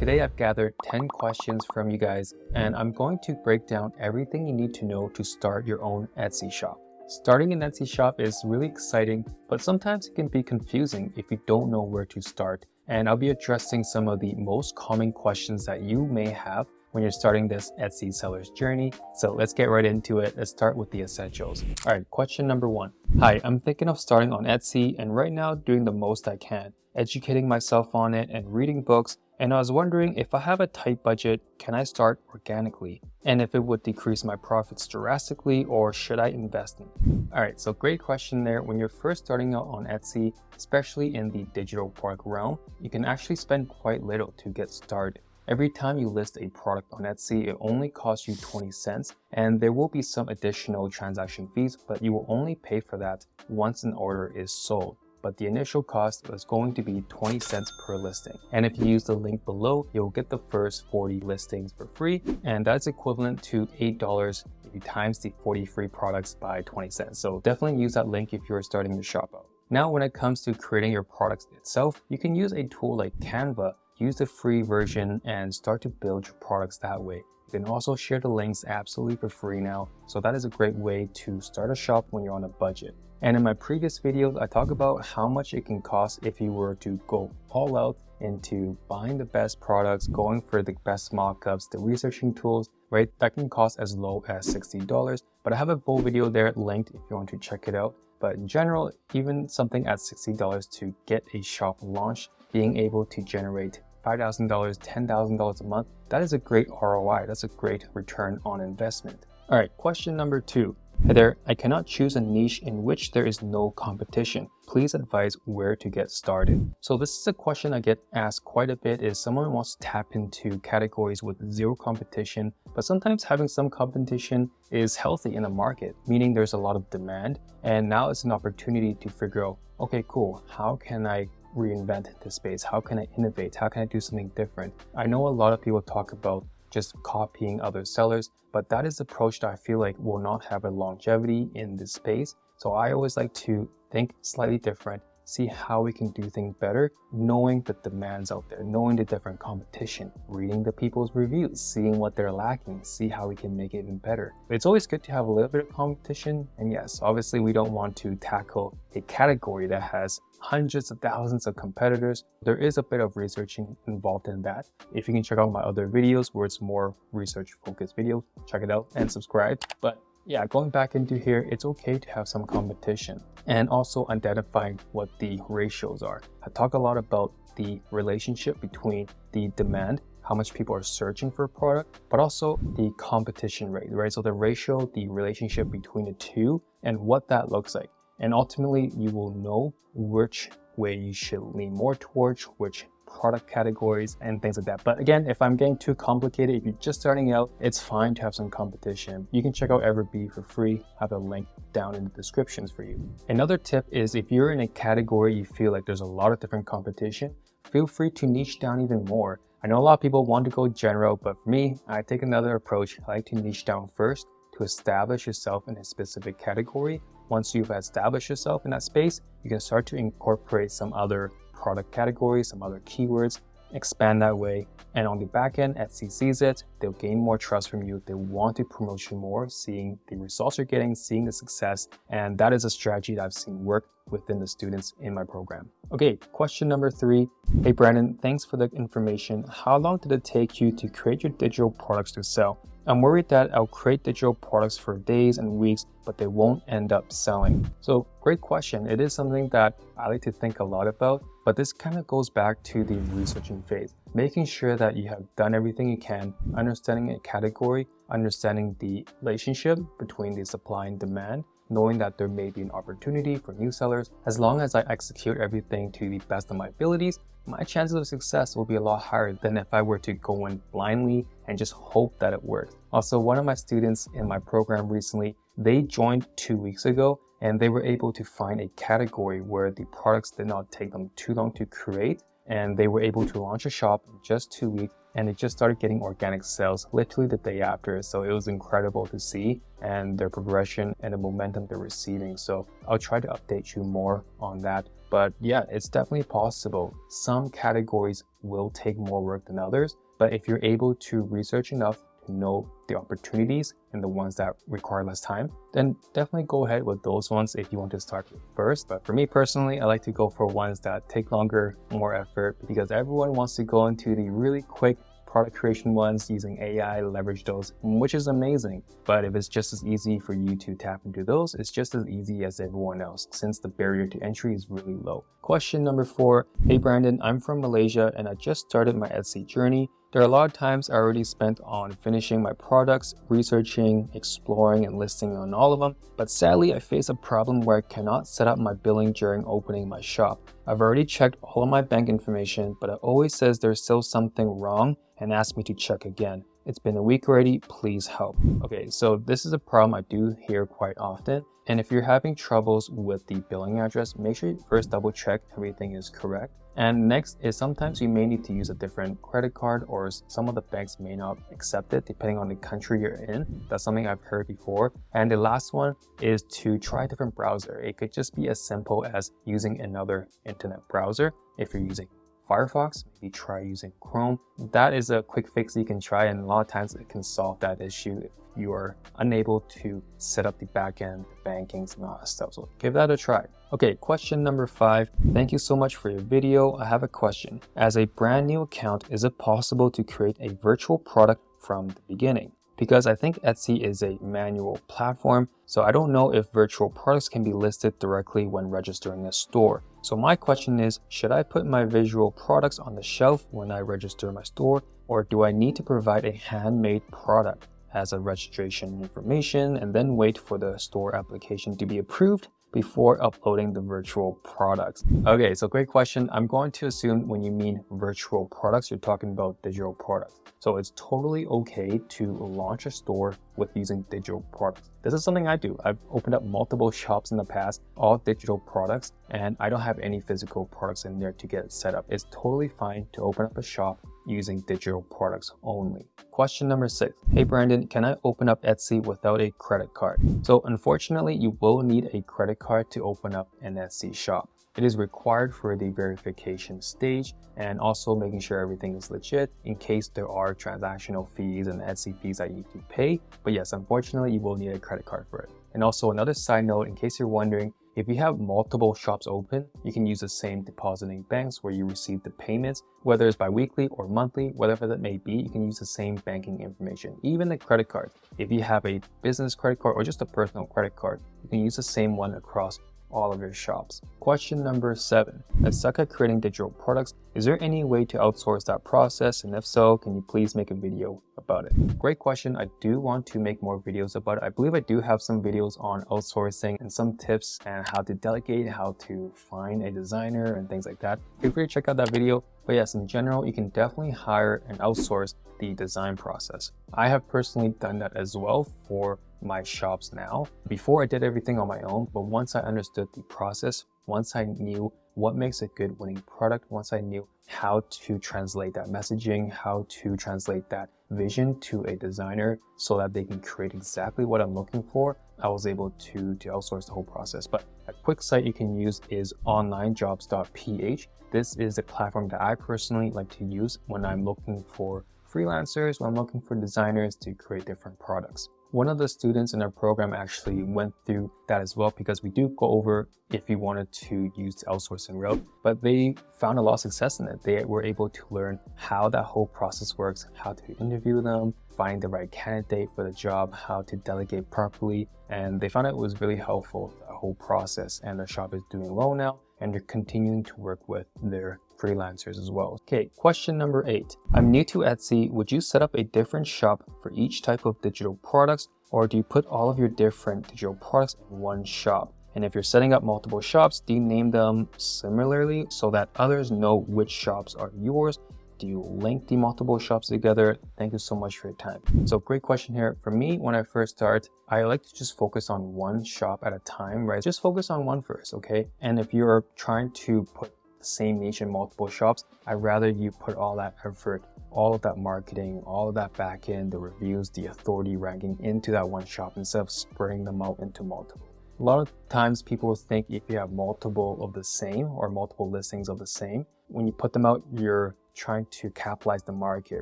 Today I've gathered 10 questions from you guys, and I'm going to break down everything you need to know to start your own Etsy shop. Starting an Etsy shop is really exciting, but sometimes it can be confusing if you don't know where to start. And I'll be addressing some of the most common questions that you may have when you're starting this Etsy seller's journey. So let's get right into it. Let's start with the essentials. All right, question number 1. Hi, I'm thinking of starting on Etsy and right now doing the most I can, educating myself on it and reading books. And I was wondering, if I have a tight budget, can I start organically? And if it would decrease my profits drastically, or should I invest in? All right, so great question there. When you're first starting out on Etsy, especially in the digital product realm, you can actually spend quite little to get started. Every time you list a product on Etsy, it only costs you 20 cents, and there will be some additional transaction fees, but you will only pay for that once an order is sold. But the initial cost is going to be 20 cents per listing. And if you use the link below, you'll get the first 40 listings for free, and that's equivalent to $8 if you times the 40 free products by 20 cents. So definitely use that link if you're starting your shop out. Now, when it comes to creating your products itself, you can use a tool like Canva. Use the free version and start to build your products that way. You can also share the links absolutely for free now, so that is a great way to start a shop when you're on a budget. And in my previous videos, I talk about how much it can cost if you were to go all out into buying the best products, going for the best mockups, the researching tools, right? That can cost as low as $60, but I have a full video there linked if you want to check it out. But in general, even something at $60 to get a shop launched, being able to generate $5,000, $10,000 a month, that is a great ROI. That's a great return on investment. All right, question number 2. Hey there, I cannot choose a niche in which there is no competition. Please advise where to get started. So this is a question I get asked quite a bit, is someone wants to tap into categories with zero competition, but sometimes having some competition is healthy in the market, meaning there's a lot of demand, and now it's an opportunity to figure out, okay, cool, how can I reinvent this space? How can I innovate? How can I do something different? I know a lot of people talk about just copying other sellers, but that is the approach that I feel like will not have a longevity in this space. So I always like to think slightly different, see how we can do things better, knowing the demands out there, knowing the different competition, reading the people's reviews, seeing what they're lacking, see how we can make it even better. But it's always good to have a little bit of competition. And yes, obviously we don't want to tackle a category that has hundreds of thousands of competitors. There is a bit of researching involved in that. If you can check out my other videos where it's more research focused videos, check it out and subscribe. But yeah, going back into here, it's okay to have some competition and also identifying what the ratios are. I talk a lot about the relationship between the demand, how much people are searching for a product, but also the competition rate, right? So the ratio, the relationship between the two and what that looks like. And ultimately, you will know which way you should lean more towards, which product categories and things like that. But again, if I'm getting too complicated, if you're just starting out, it's fine to have some competition. You can check out Everbee for free. I have a link down in the descriptions for you. Another tip is, if you're in a category you feel like there's a lot of different competition, feel free to niche down even more. I know a lot of people want to go general, but for me, I take another approach. I like to niche down first to establish yourself in a specific category. Once you've established yourself in that space, you can start to incorporate some other product categories, some other keywords, expand that way. And on the back end, Etsy sees it, they'll gain more trust from you. They want to promote you more, seeing the results you're getting, seeing the success. And that is a strategy that I've seen work within the students in my program. Okay, question number 3. Hey Brandon, thanks for the information. How long did it take you to create your digital products to sell? I'm worried that I'll create digital products for days and weeks, but they won't end up selling. So great question. It is something that I like to think a lot about, but this kind of goes back to the researching phase, making sure that you have done everything you can, understanding a category, understanding the relationship between the supply and demand, knowing that there may be an opportunity for new sellers. As long as I execute everything to the best of my abilities, my chances of success will be a lot higher than if I were to go in blindly and just hope that it works. Also, one of my students in my program recently, they joined 2 weeks ago and they were able to find a category where the products did not take them too long to create, and they were able to launch a shop in just 2 weeks, and they just started getting organic sales literally the day after. So it was incredible to see, and their progression and the momentum they're receiving. So I'll try to update you more on that But yeah, it's definitely possible. Some categories will take more work than others, but if you're able to research enough to know the opportunities and the ones that require less time, then definitely go ahead with those ones if you want to start first. But for me personally, I like to go for ones that take longer, more effort, because everyone wants to go into the really quick product creation ones using AI, leverage those, which is amazing. But if it's just as easy for you to tap into those, it's just as easy as everyone else, since the barrier to entry is really low. Question number 4. Hey Brandon, I'm from Malaysia and I just started my Etsy journey. There are a lot of times I already spent on finishing my products, researching, exploring, and listing on all of them, but sadly I face a problem where I cannot set up my billing during opening my shop. I've already checked all of my bank information, but it always says there's still something wrong and asks me to check again. It's been a week already, please help. Okay, so this is a problem I do hear quite often. And if you're having troubles with the billing address, make sure you first double check everything is correct. And next is sometimes you may need to use a different credit card, or some of the banks may not accept it depending on the country you're in. That's something I've heard before. And the last one is to try a different browser. It could just be as simple as using another internet browser. If you're using Firefox, maybe try using Chrome. That is a quick fix you can try, and a lot of times it can solve that issue if you are unable to set up the backend, the bankings, and all that stuff. So give that a try. Okay, question number 5. Thank you so much for your video. I have a question. As a brand new account, is it possible to create a virtual product from the beginning? Because I think Etsy is a manual platform, so I don't know if virtual products can be listed directly when registering a store. So my question is, should I put my visual products on the shelf when I register my store, or do I need to provide a handmade product as a registration information and then wait for the store application to be approved before uploading the virtual products? Okay, so great question. I'm going to assume when you mean virtual products, you're talking about digital products. So it's totally okay to launch a store with using digital products. This is something I do. I've opened up multiple shops in the past, all digital products, and I don't have any physical products in there to get it set up. It's totally fine to open up a shop using digital products only. Question number 6. Hey Brandon, can I open up Etsy without a credit card? So unfortunately, you will need a credit card to open up an Etsy shop. It is required for the verification stage and also making sure everything is legit in case there are transactional fees and Etsy fees that you need to pay. But yes, unfortunately, you will need a credit card for it. And also another side note, in case you're wondering, if you have multiple shops open, you can use the same depositing banks where you receive the payments, whether it's bi-weekly or monthly, whatever that may be, you can use the same banking information. Even the credit card, if you have a business credit card or just a personal credit card, you can use the same one across all of your shops. Question number 7. I suck at creating digital products. Is there any way to outsource that process? And if so, can you please make a video about it? Great question. I do want to make more videos about it. I believe I do have some videos on outsourcing and some tips and how to delegate, how to find a designer and things like that. Feel free to check out that video. But yes, in general, you can definitely hire and outsource the design process. I have personally done that as well for my shops now. Before I did everything on my own, but once I understood the process, once I knew what makes a good winning product, once I knew how to translate that messaging, how to translate that vision to a designer so that they can create exactly what I'm looking for, I was able to outsource the whole process. But a quick site you can use is onlinejobs.ph. This is a platform that I personally like to use when I'm looking for freelancers, when I'm looking for designers to create different products. One of the students in our program actually went through that as well, because we do go over if you wanted to use the outsourcing route, but they found a lot of success in it. They were able to learn how that whole process works, how to interview them, finding the right candidate for the job, how to delegate properly, and they found it was really helpful, the whole process, and their shop is doing well now, and they're continuing to work with their freelancers as well. Okay, question number 8. I'm new to Etsy. Would you set up a different shop for each type of digital products, or do you put all of your different digital products in one shop? And if you're setting up multiple shops, do you name them similarly so that others know which shops are yours? Do you link the multiple shops together? Thank you so much for your time. So great question here. For me, when I first start, I like to just focus on one shop at a time, right? Just focus on one first, okay? And if you're trying to put the same niche in multiple shops, I'd rather you put all that effort, all of that marketing, all of that back end, the reviews, the authority ranking into that one shop instead of spreading them out into multiple. A lot of times people think if you have multiple of the same or multiple listings of the same, when you put them out, you're trying to capitalize the market,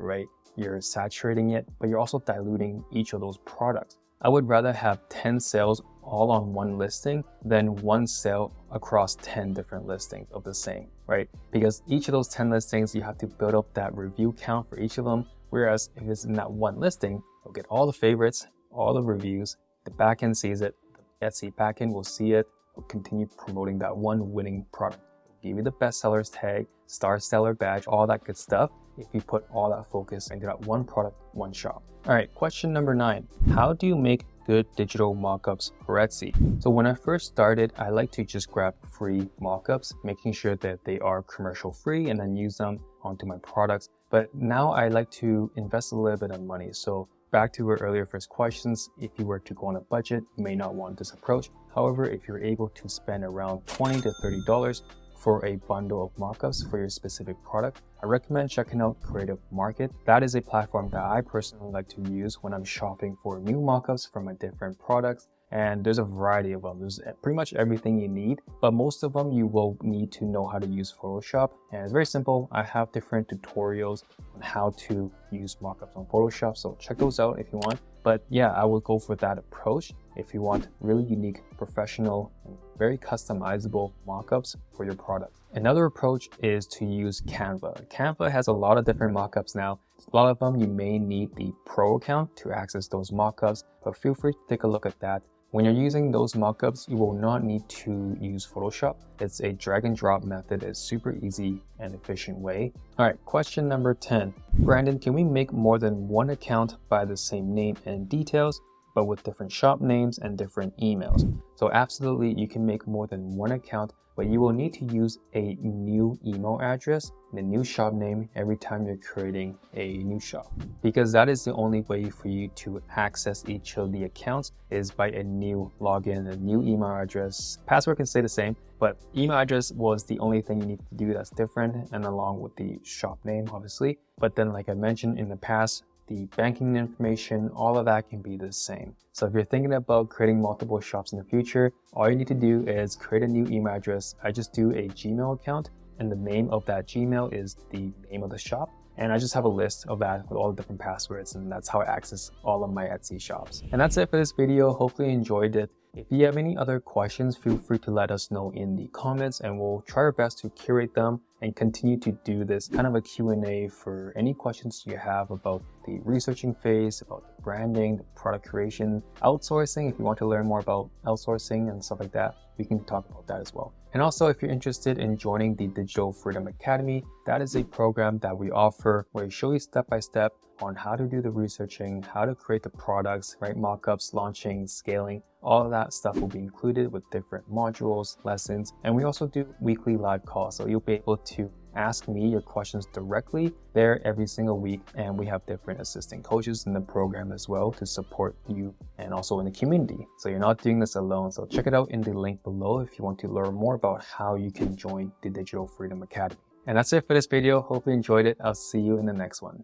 right? You're saturating it, but you're also diluting each of those products. I would rather have 10 sales all on one listing than one sale across 10 different listings of the same, right? Because each of those 10 listings, you have to build up that review count for each of them. Whereas if it's in that one listing, you'll get all the favorites, all the reviews, the backend sees it, the Etsy backend will see it, will continue promoting that one winning product. It'll give you the best sellers tag, star seller badge, all that good stuff if you put all that focus into that one product, one shop. All right, question number 9. How do you make good digital mockups for Etsy? So when I first started, I like to just grab free mockups, making sure that they are commercial free and then use them onto my products. But now I like to invest a little bit of money. So back to our earlier first questions, if you were to go on a budget, you may not want this approach. However, if you're able to spend around $20 to $30 for a bundle of mockups for your specific product, I recommend checking out Creative Market. That is a platform that I personally like to use when I'm shopping for new mockups for my different products. And there's a variety of them. There's pretty much everything you need, but most of them you will need to know how to use Photoshop. And it's very simple. I have different tutorials on how to use mockups on Photoshop, so check those out if you want. But yeah, I would go for that approach if you want really unique, professional, and very customizable mockups for your product. Another approach is to use Canva. Canva has a lot of different mockups now. A lot of them you may need the pro account to access those mockups, but feel free to take a look at that. When you're using those mockups, you will not need to use Photoshop. It's a drag and drop method. It's super easy and efficient way. All right, question number 10. Brandon, can we make more than one account by the same name and details, but with different shop names and different emails? So absolutely, you can make more than one account, but you will need to use a new email address and a new shop name every time you're creating a new shop, because that is the only way for you to access each of the accounts is by a new login, a new email address. Password can stay the same, but email address was the only thing you need to do that's different, and along with the shop name, obviously. But then, like I mentioned in the past, the banking information, all of that can be the same. So if you're thinking about creating multiple shops in the future, all you need to do is create a new email address. I just do a Gmail account, and the name of that Gmail is the name of the shop. And I just have a list of that with all the different passwords, and that's how I access all of my Etsy shops. And that's it for this video. Hopefully you enjoyed it. If you have any other questions, feel free to let us know in the comments, and we'll try our best to curate them and continue to do this kind of a Q&A for any questions you have about the researching phase, about the branding, the product creation, outsourcing. If you want to learn more about outsourcing and stuff like that, we can talk about that as well. And also, if you're interested in joining the Digital Freedom Academy, that is a program that we offer where we show you step by step on how to do the researching, how to create the products, right? Mockups, launching, scaling, all of that stuff will be included with different modules, lessons, and we also do weekly live calls. So you'll be able to ask me your questions directly there every single week, and we have different assistant coaches in the program as well to support you and also in the community. So you're not doing this alone. So check it out in the link below if you want to learn more about how you can join the Digital Freedom Academy. And that's it for this video. Hope you enjoyed it. I'll see you in the next one.